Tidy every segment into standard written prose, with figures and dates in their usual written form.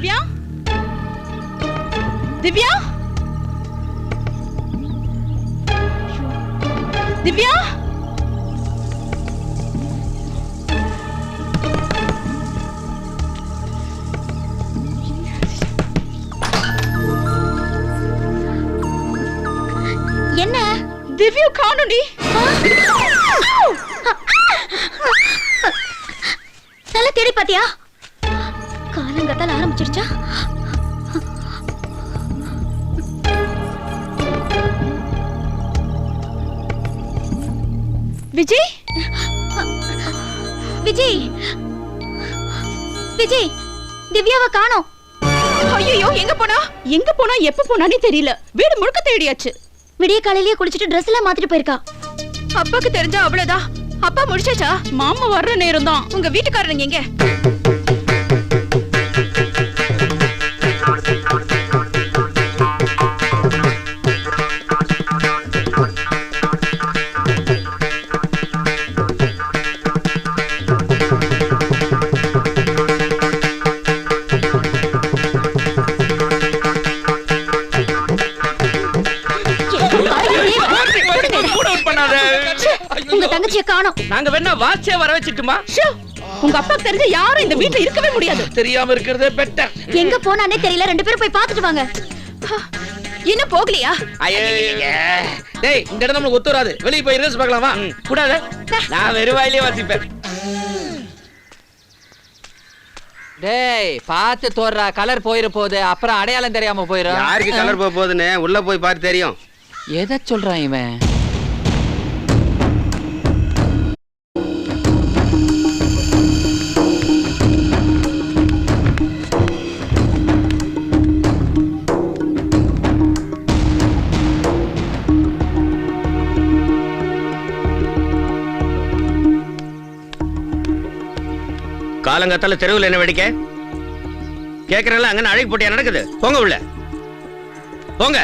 திவ்யா திவ்யா திவ்யா என்ன திவ்யா காணுடி. நல்லா தேடி பாத்தியா? காலங்கத்தால ஆரம்பிச்சிருச்சா? விஜய் விஜய் விஜய் திவ்யாவை காணோம். ஐயோ எங்க போனா எப்ப போனானே தெரியல. வீடு முழுக்க தேடியாச்சு. விடிய காலையிலேயே குளிச்சிட்டு Dress எல்லாம் மாத்திட்டு போயிருக்கா. அப்பாக்கு தெரிஞ்சா அவ்வளவுதான். அப்பா முடிச்சாச்சா? மாமா வர்ற நேரம் தான். உங்க வீட்டுக்காரங்க எங்க? உங்க தங்கச்சியை காணோம். நாங்க வேணா வாட்சே வர வச்சிட்டுமா? உங்க அப்பாக்கு தெரிஞ்ச யாரும் இந்த வீட்ல இருக்கவே முடியாது. தெரியாம இருக்கிறதே பெட்டர். எங்க போனானே தெரியல. 2 பேரும் போய் பாத்துட்டு வாங்க. இன்னும் போகலையா? டேய் இந்த இடம் நமக்கு ஒத்து வராது. வெளிய போய் ரேஸ் பார்க்கலாமா? கூடாது. நான் வெறும் வாயிலே வாசிப்பேன். டேய் பாத்து தோறா, கலர் போயிர போகுது. அப்புறம் அடையாளம் தெரியாம போயிரும். யாருக்கு கலர் போக போகுதுன்னு உள்ள போய் பாரு தெரியும். எதை சொல்றான் இவன்? காலங்காத்தால தெருவில் என்ன வெடிக்க கேக்குறல? அங்க அழகு போட்டியா நடக்குது? போங்க உள்ள போங்க.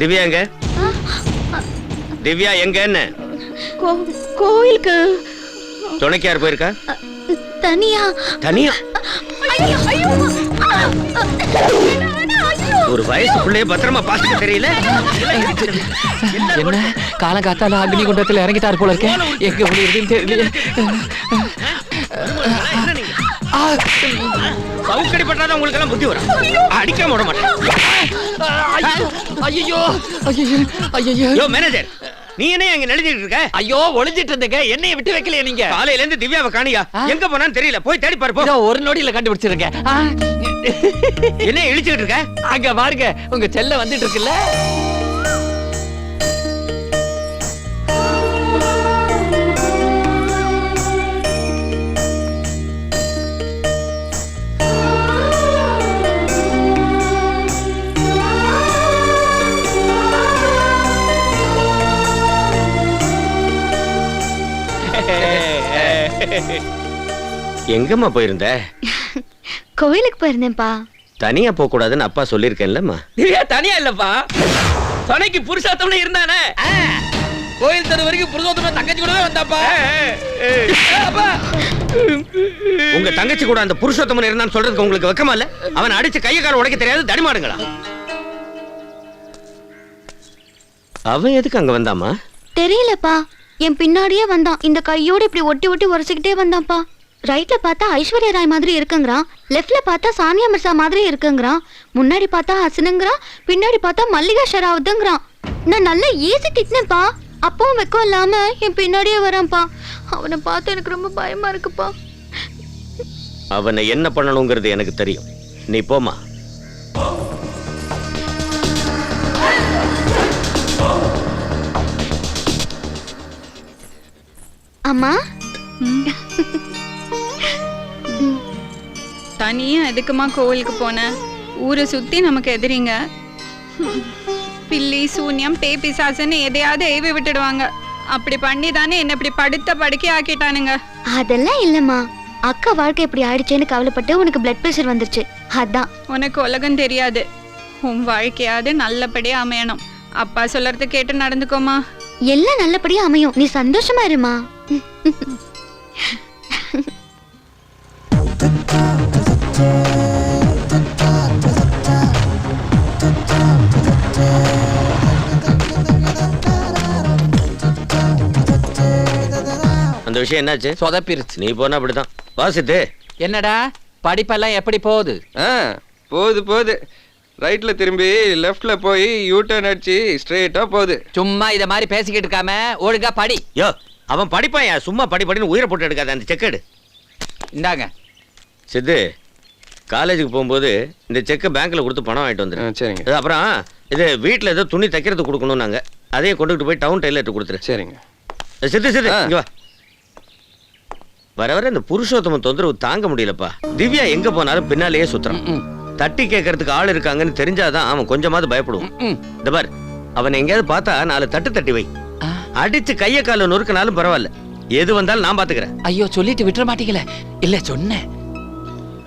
திவ்யா எங்க? திவ்யா எங்கன்னு? கோயிலுக்கு. துணைக்கார் போயிருக்கா? தனியா தனியா? ஒரு வயசு பிள்ளைய பத்திரமா பாத்துக்க தெரியல. என்ன காலங்காத்தால அக்னி குண்டத்துல இறங்கிட்டார் போல இருக்கேன். எங்க முடியுதுன்னு தெரியல. சவுக்கடி பட்டாதான் உங்களுக்கு எல்லாம் புத்தி வரும். அடிக்காம விட மாட்டேன். ஐயோ ஐயோ யோ மேனேஜர், நீ என்ன அங்க எழுதிட்டு இருக்க? ஐயோ ஒளிஞ்சிட்டு இருந்தீங்க. என்னைய விட்டு வைக்கலையா நீங்க? காலையில இருந்து திவ்யாவை காணியா? எங்க போனான்னு தெரியல. போய் தேடி பாரு போ. ஒரு நொடியில கண்டுபிடிச்சிருக்கேன். என்ன இழிச்சுக்கிட்டு இருக்க? அங்க பாருங்க உங்க செல்ல வந்துட்டு இருக்குல்ல. எங்கம்மா போயிருந்த? கோயிலுக்கு போயிருந்தேன்ப்பா. தனியா போக கூடாதுன்னு அப்பா சொல்லிருக்கேன்லம்மா. திவ்யா தனியா இல்லப்பா, துணைக்கு புருஷோத்தமனே இருந்தானே. கோயில் தெரு வரைக்கும் புருஷோத்தமன் தங்கச்சி கூடவே வந்தாப்பா. உங்க தங்கச்சி கூட அந்த புருஷோத்தமன் இருந்தான்னு சொல்றதுக்கு உங்களுக்கு வெக்கமா இல்ல? அவன் அடிச்சு கைய கால உடைக்க தெரியாது தடிமாடுங்களா? அவன் எதுக்கு அங்க வந்தாமா? தெரியலப்பா. என் பின்னாடியே வந்தான். இந்த கையோட இப்படி ஒட்டி ஒட்டி உரசிக்கிட்டே வந்தான்ப்பா. ரைட்ல பார்த்தா ஐஸ்வர்யா ராய் மாதிரி இருக்குங்கிறான். லெஃப்ட்ல பார்த்தா சானியா மிர்சா மாதிரி இருக்குங்கிறான். முன்னாடி பார்த்தா ஹசனுங்கிறான். பின்னாடி பார்த்தா மல்லிகா ஷராவத்துங்கிறான். நான் நல்லா ஈஸி திட்டினேன்ப்பா. அப்பவும் வெக்கம் இல்லாம என் பின்னாடியே வரான்ப்பா. அவனை பார்த்து எனக்கு ரொம்ப பயமா இருக்குப்பா. அவனை என்ன பண்ணணுங்கிறது எனக்கு தெரியும். நீ போமா. அம்மா தனியா எதுக்குமா கோவிலுக்கு போன? ஊரை சுத்தி நமக்கு எதிரிங்க. பில்லி சூன்யம் பேய் பிசாசுன்னு எதையாவது ஏவி விட்டுடுவாங்க. அப்படி பண்ணி தானே என்ன இப்படி படுத்த படுக்கை ஆக்கிட்டானுங்க. அதெல்லாம் இல்லம்மா. அக்கா வாழ்க்கை இப்படி ஆயிடுச்சேன்னு கவலைப்பட்டு உனக்கு பிளட் பிரஷர் வந்துருச்சு. அதான். உனக்கு உலகம் தெரியாது. உன் வாழ்க்கையாவது நல்லபடியா அமையணும். அப்பா சொல்றத கேட்டு நடந்துக்கோமா. எல்லாம் நல்லபடியா அமையும். நீ சந்தோஷமா இருமா. அந்த விஷயம் என்னாச்சு? சொதப்பிருச்சு. நீ போனா அப்படிதான். வாசித்து என்னடா படிப்பெல்லாம் எப்படி போகுது? போகுது ரைட்ல திரும்பி லெஃப்ட்ல போய் யூ டர்ன் அடிச்சு ஸ்ட்ரெயிட்டா போகுது. சும்மா இத மாதிரி பேசிக்கிட்டு இருக்காம ஒழுங்கா படி. யோ அவன் படிப்பாயா, சும்மா படின்னு உயிரை போட்டு எடுக்காத. அந்த செக் எடு. இந்தாங்க. சித்து, காலேஜுக்கு போகும்போது இந்த செக்கை பேங்க்ல கொடுத்து பணம் வாங்கிட்டு வந்துரு. சரிங்க. அது அப்புறம் இது வீட்டில் ஏதோ துணி தைக்கிறது கொடுக்கணும் நாங்க, அதையும் கொண்டுகிட்டு போய் டவுன் டெய்லர்ட்ட கொடுத்துரு. சரிங்க. சித்து இங்க வா. வர வர இந்த புருஷோத்தம தொந்தரவு தாங்க முடியலப்பா. திவ்யா எங்க போனாலும் பின்னாலேயே சுத்துறான். தட்டி கேட்கறதுக்கு ஆள் இருக்காங்கன்னு தெரிஞ்சாதான் அவன் கொஞ்சமாவது பயப்படுவான். இந்த பார், அவன் எங்கேயாவது பார்த்தா 4 தட்டு தட்டி வை. அடிச்சு கைய கால நொறுக்கினாலும் பரவாயில்ல, எது வந்தாலும் நான் பாத்துக்கிறேன். ஐயோ சொல்லிட்டு விட்டுற மாட்டீங்களே. இல்ல சொன்னேன்.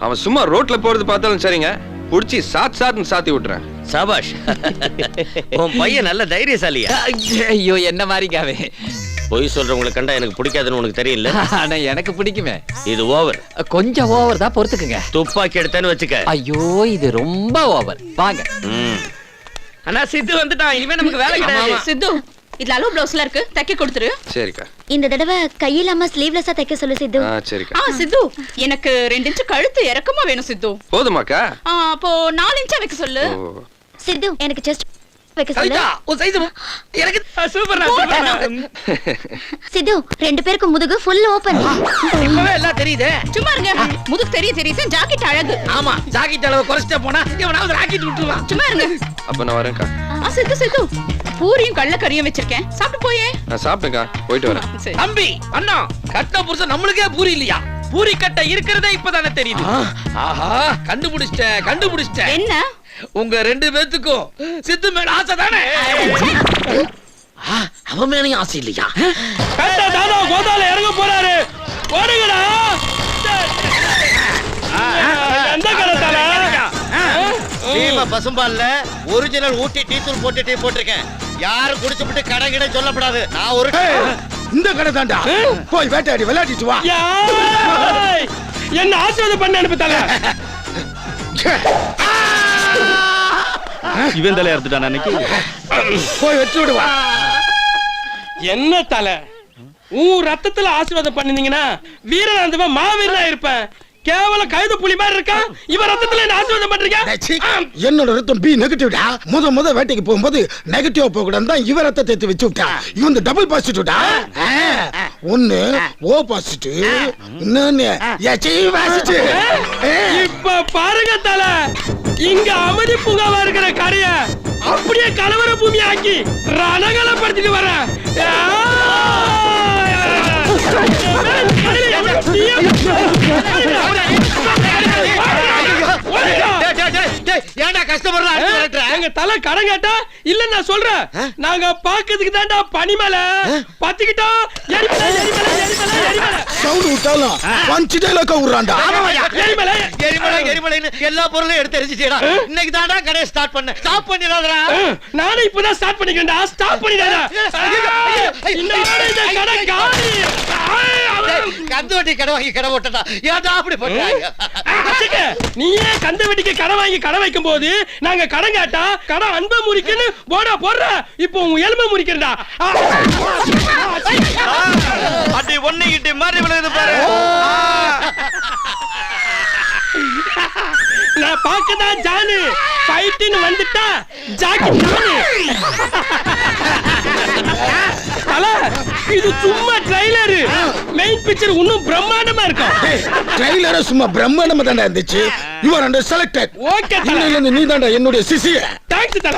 அவன் சும்மா ரோட்ல போறது பார்த்தாலும் சரிங்க, புடிச்சு சாத்துன்னு சாத்தி விட்டுறேன். சபாஷ். உன் பையன் நல்ல தைரியசாலியா? ஐயோ என்ன மாதிரிக்காவே. பொய் சொல்றவங்களை கண்டா எனக்கு பிடிக்காதுன்னு உனக்கு தெரியல. ஆனா எனக்கு பிடிக்குமே. இது ஓவர். கொஞ்சம் ஓவர் தான், பொறுத்துக்குங்க. துப்பாக்கி எடுத்தேன்னு வச்சுக்க. ஐயோ இது ரொம்ப ஓவர். வாங்க. அண்ணா சித்து வந்துட்டான், இனிமே நமக்கு வேலை கிடையாது. சித்து, இதுல அளவு பிளவுஸ்ல இருக்கு, தைக்க கொடுத்துரு. சரிக்கா. இந்த தடவை கையில்லாம ஸ்லீவ்லெஸ்ஸா தைக்க சொல்லு சித்து. சரிக்கா. சித்து, எனக்கு 2 இன்ச் கழுத்து இறக்கமா வேணும் சித்து. போதுமாக்கா? அப்போ 4 இன்ச்சா வைக்க சொல்லு. சித்து எனக்கு செஸ்ட் வைக்க சொல்லு. கவிதா, உன் சைஸ் எனக்கு சூப்பர்ண்ணா. சித்து 2 பேருக்கு முதுகு ஃபுல் ஓபன். இப்பவே எல்லாம் தெரியுதே. சும்மா இருங்க. முதுகு தெரியுது, ஜாக்கெட் அழகு. ஆமா, ஜாக்கெட் அளவு குறைச்சிட்டே போனா இவனாவது ராக்கெட் விட்டுருவான். சும்மா இருங்க. அப்ப நான் வரேன்க்கா. சித்து பூரியும் கடலக்கறியும் வச்சிருக்கேன், சாப்பிட்டு போயே. நான் சாப்பிட்டேன்க்கா, போயிட்டு வரேன். சரி. தம்பி, அண்ணா, கட்ட புருஷன் நம்மளுக்கே பூரி இல்லையா? பூரி கட்ட இருக்கிறதே இப்பதானே தெரியுது. ஆஹா, கண்டுபிடிச்சிட்டேன். என்ன? உங்க 2 பேத்துக்கும் சித்து மேல ஆசை தானே? அவன் மேலயும் ஆசை இல்லையா? கோதால இறங்க போறாரு, ஓடுங்கடா. எந்த கடத்தால பசும்பால்ல ஒரிஜினல் ஊட்டி டீ தூள் போட்டு டீ போட்டிருக்கேன். யாரும் குடிச்சுட்டு கடை கிட சொல்லப்படாது. நான் ஒரு இந்த கடை தாண்டா, போய் வேட்டையாடி விளையாடிட்டு வா. என்ன ஆசீர்வாதம் பண்ண அனுப்புத்தால. இவன் தலை எடுத்துட்டான் அன்னைக்கு. போய் வச்சு விடுவா. என்ன தலை, உன் ரத்தத்துல ஆசீர்வாதம் பண்ணிருந்தீங்கன்னா வீரனாந்தவன் மாவீரனா இருப்பேன். கேவலம் கழுத புலி மாதிரி இருக்கா. இவன் ரத்தத்துல என்ன ஆசீர்வாதம் பண்றீங்க? என்னோட ரத்தம் பி நெகட்டிவ்டா. முத வேட்டைக்கு போகும்போது நெகட்டிவா போக கூடாது தான் இவன் ரத்தத்தை எடுத்து வச்சு விட்டா. இவன் டபுள் பாசிட்டிவ்டா. ஒன்னு ஓ பாசிட்டிவ், இன்னொன்னு எச்ஐ பாசிட்டிவ். இப்ப பாருங்க தலை, இங்க அமைதி பூங்காவா இருக்கிற கரைய அப்படியே கலவர பூமி ஆக்கி ரணகலப்படுத்திட்டு வர. ஏன்டா கஷ்டப்படுற? எங்க தலை கடன் கேட்டா இல்ல நான் சொல்றேன். நாங்க பாக்கிறதுக்கு தான்டா பனிமல பத்திக்கிட்டோம். சவுண்ட் விட்டாலும் பஞ்ச் டேலக்க விடுறான்டா. எரிமலைன்னு எல்லா பொருளையும் எடுத்து எரிஞ்சிட்டேடா. இன்னைக்கு தான்டா கடையை ஸ்டார்ட் பண்ண. ஸ்டாப் பண்ணிடாதடா. நானே இப்பதான் ஸ்டார்ட் பண்ணிக்கிறேன்டா. ஸ்டாப் பண்ணிடாதடா. இந்த கடை காலி. கந்து வட்டி கடை வாங்கி கடை போட்டடா. ஏன்டா அப்படி போட்டாங்க? நீயே கந்து வட்டிக்கு கடை வாங்கி கடை வைக்கும் போது நாங்க கடன் கேட்டா கடை அன்பை முறிக்குன்னு போடா போடுற. இப்போ உன் எலும்பை முறிக்கிறா. அடி ஒன்னிக்கிட்டு மாறி விழுது பாரு. நான் பாக்கதான் ஜானு ஃபைட்னு வந்துட்டா ஜாக்கி ஜானு. தல, இது சும்மா ட்ரைலர். மெயின் பிக்சர் இன்னும் பிரம்மாண்டமா இருக்கும். ட்ரைலர் சும்மா பிரம்மாண்டமா தான்டா இருந்துச்சு. You are under selected. Okay தல, நீ தான்டா என்னுடைய சிசிய. தேங்க்ஸ் தல.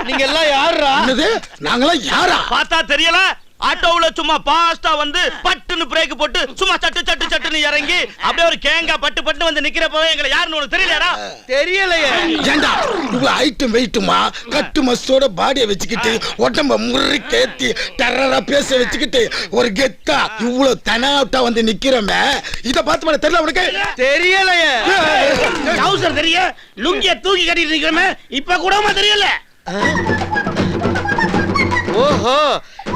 நீங்க எல்லாம் யாருடா? என்னது? நாங்கலாம் யாரா? பார்த்தா தெரியல. ஆட்டோவுல சும்மா பாஸ்டா வந்து பட்டுன்னு பிரேக் போட்டு சும்மா சட்டுன்னு இறங்கி அப்படியே ஒரு கேங்கா பட்டு வந்து நிக்கிறப்ப எங்களை யாருன்னு உனக்கு தெரியலடா? தெரியலையே. ஏண்டா இவ்வளவு ஐட்டம் வெயிட்டுமா கட்டு மஸ்தோட பாடியை வச்சுக்கிட்டு உடம்ப முறி கேத்தி டெரரா பேச வச்சுக்கிட்டு ஒரு கெத்தா இவ்வளவு தனாவட்டா வந்து நிக்கிறோமே, இத பார்த்து மேல தெரியல உனக்கு? தெரியலையே. டவுசர் தெரிய, லுங்கிய தூக்கி கட்டிட்டு நிக்கிறோமே, இப்ப கூடமா தெரியல? ஓஹோ,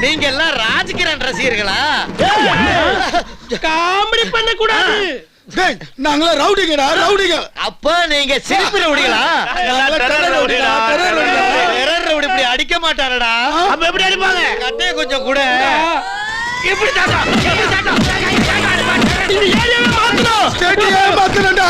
நீங்க எல்லாம் ராஜ்கிரண் ரசிகர்களா? காமெடி பண்ண கூடாது. டேய் நாங்களா ரவுடிங்கடா ரவுடிங்க. அப்ப நீங்க சிரிப்பு ரவுடிகளா? இப்படி அடிக்க மாட்டாரடா. அப்ப எப்படி அடிப்பாங்க? கட்டைய கொஞ்சம் கூட. எப்படி தாத்தா? எப்படி தாத்தா? இந்த ஏரியாவை மாத்தணும். ஸ்டேடியம் மாத்தணும்டா.